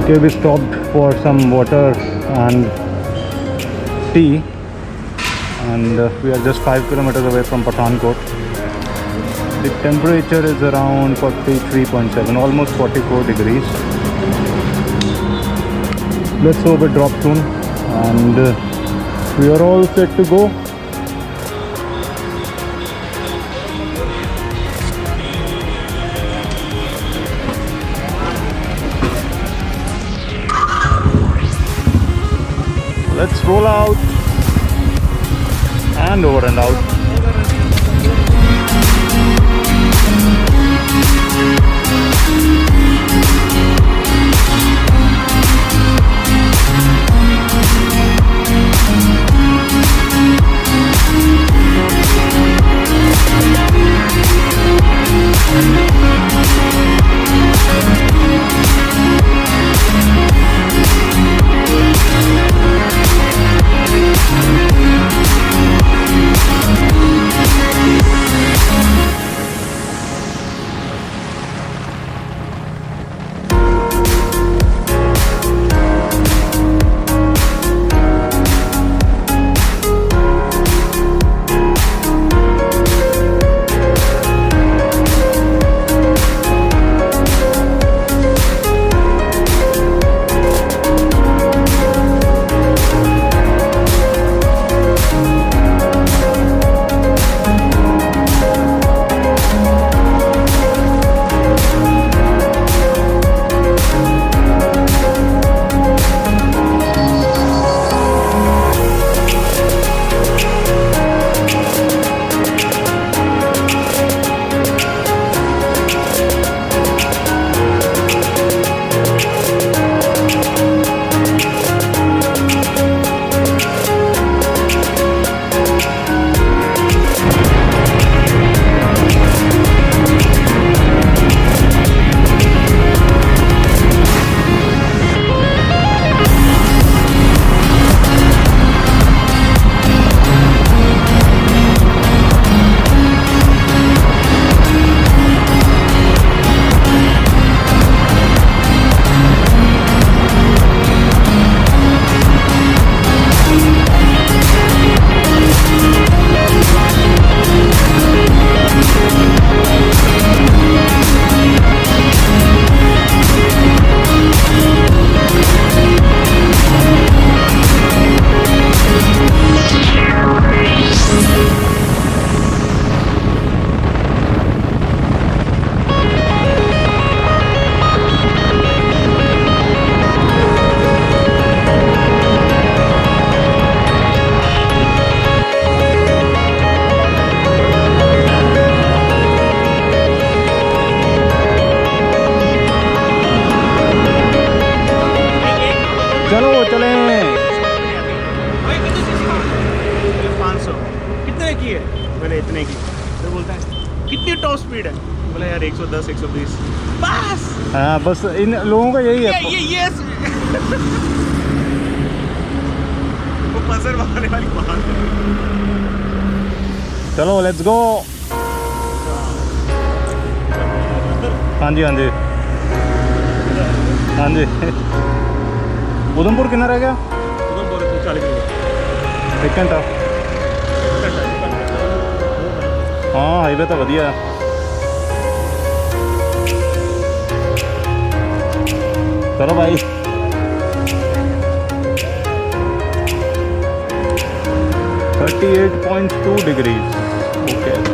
Okay, we stopped for some water and tea, and we are just 5 kilometers away from Pathankot. The temperature is around 43.7, almost 44 degrees. Let's hope it drops soon, and we are all set to go. Let's roll out and over and out. चलो चलें। 500 कितने की है? बोले इतने की। तो बोलता है कितनी टॉप स्पीड है? बोले यार 110 120 बस। हाँ बस इन लोगों का यही है। ये वो पसर मारने वाली बात है। चलो लेट्स गो। हाँ जी हाँ जी हाँ जी। उधमपुर कितना रह गया? उधमपुर 40 किलोमीटर। 1 घंटा। हाँ हाईवे तो वधिया है। चलो भाई। 38.2 डिग्रीज। ओके